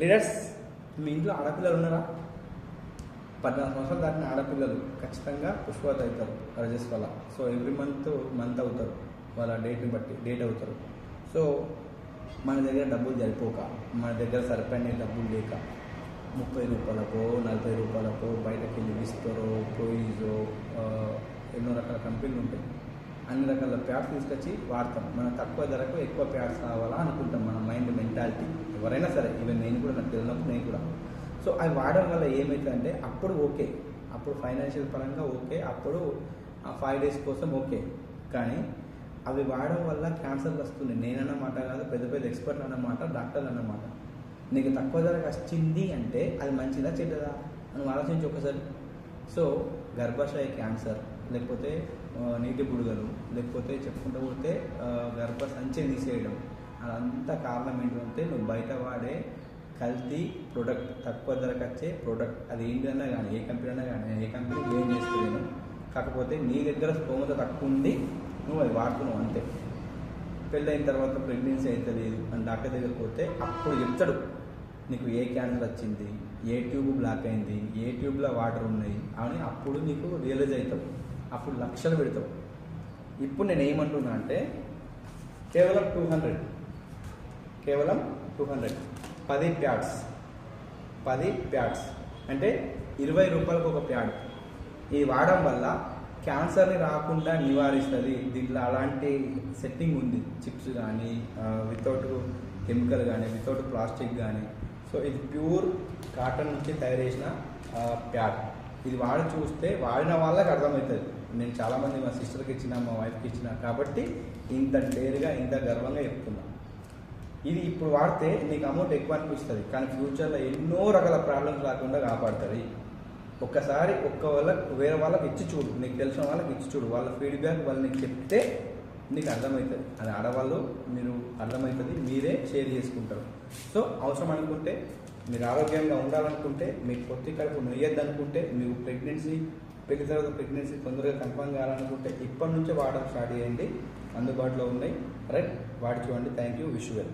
Leaders, మీ ఇంట్లో ఆడపిల్లలు ఉన్నారా? 14 సంవత్సరాలు దాటిన ఆడపిల్లలు ఖచ్చితంగా పుష్పవతి అవుతారు రజస్ వల్ల. సో ఎవ్రీ మంత్ అవుతారు, వాళ్ళ డేట్ని బట్టి డేట్ అవుతారు. సో మన దగ్గర డబ్బులు సరిపోక, మన దగ్గర సరిపోయిన డబ్బులు లేక 30 రూపాయలకో 40 రూపాయలకో బయటకు వెళ్ళి విస్కరో పోయిజో ఎన్నో రకాల కంపెనీలు ఉంటాయి, అన్ని రకాల ప్యాడ్స్ తీసుకొచ్చి వాడతాం. మనం తక్కువ ధరకు ఎక్కువ ప్యాడ్స్ కావాలా అనుకుంటాం. మన మైండ్ మెంటాలిటీ ఎవరైనా సరే, ఈవెన్ నేను కూడా, నాకు తెలియనప్పుడు నేను కూడా. సో అవి వాడడం వల్ల ఏమవుతుందంటే అప్పుడు ఓకే, అప్పుడు ఫైనాన్షియల్ పరంగా ఓకే, అప్పుడు ఆ 5 days కోసం ఓకే. కానీ అవి వాడడం వల్ల క్యాన్సర్లు వస్తున్నాయి. నేనన్నమాట కాదు, పెద్ద పెద్ద ఎక్స్పర్ట్లు అన్నమాట, డాక్టర్లు అన్నమాట. నీకు తక్కువ ధరకు వచ్చింది అంటే అది మంచిదా చెడ్డదా అని ఆలోచించి ఒకసారి. సో గర్భాశయ క్యాన్సర్, లేకపోతే నీటి బుడగలు, లేకపోతే చెప్పుకుంటూ పోతే గర్భసంచి తీసేయడం, అదంతా కారణం ఏంటంటే నువ్వు బయట వాడే కల్తీ ప్రోడక్ట్, తక్కువ ధరకు వచ్చే ప్రోడక్ట్. అది ఏంటన్నా కానీ, ఏ కంపెనీ అన్నా కానీ, ఏ కంపెనీ ఏం చేస్తలేను, కాకపోతే నీ దగ్గర స్తోమత తక్కువ ఉంది, నువ్వు అది వాడుతున్నావు అంతే. పెళ్ళైన తర్వాత ప్రెగ్నెన్సీ అయితే లేదు అని డాక్టర్ దగ్గరికి పోతే అప్పుడు చెప్తాడు నీకు ఏ క్యాన్సర్ వచ్చింది, ఏ ట్యూబ్ బ్లాక్ అయింది, ఏ ట్యూబ్లో వాటర్ ఉన్నాయి అని. అప్పుడు నీకు రియలైజ్ అవుతావు, అప్పుడు లక్షలు పెడతావు. ఇప్పుడు నేను ఏమంటున్నా అంటే కేవలం 200, కేవలం 200 10 ప్యాడ్స్, 10 ప్యాడ్స్ అంటే 20 రూపాయలకు ఒక ప్యాడ్. ఇది వాడడం వల్ల క్యాన్సర్ని రాకుండా నివారిస్తుంది. దీంట్లో అలాంటి సెట్టింగ్ ఉంది, చిప్స్ కానీ, వితౌట్ కెమికల్ కానీ, వితౌట్ ప్లాస్టిక్ కానీ. సో ఇది ప్యూర్ కాటన్ నుంచి తయారు చేసిన ప్యాడ్. ఇది వాడి చూస్తే వాడిన వాళ్ళకి అర్థమవుతుంది. నేను చాలామంది మా సిస్టర్కి ఇచ్చిన, మా వైఫ్కి ఇచ్చిన, కాబట్టి ఇంత డేర్గా, ఇంత గర్వంగా చెప్తున్నా. ఇది ఇప్పుడు వాడితే నీకు అమౌంట్ ఎక్కువ అనిపిస్తుంది, కానీ ఫ్యూచర్లో ఎన్నో రకాల ప్రాబ్లమ్స్ రాకుండా కాపాడుతుంది. ఒక్కసారి వేరే వాళ్ళకి ఇచ్చి చూడు, నీకు తెలిసిన వాళ్ళకి ఇచ్చి చూడు, వాళ్ళ ఫీడ్బ్యాక్ వాళ్ళు నీకు చెప్తే నీకు అర్థమవుతుంది. అది ఆడవాళ్ళు మీరు అర్థమవుతుంది, మీరే షేర్ చేసుకుంటారు. సో అవసరం అనుకుంటే, మీరు ఆరోగ్యంగా ఉండాలనుకుంటే, మీకు పొత్తి కడుపు నొయ్యద్దు అనుకుంటే, మీకు పెళ్లి తర్వాత ప్రెగ్నెన్సీ తొందరగా కన్ఫర్మ్ కావాలనుకుంటే ఇప్పటి నుంచే వాడడం స్టార్ట్ చేయండి. అందుబాటులో ఉన్నాయి, రైట్? వాడి చూడండి. Thank you, wish you well.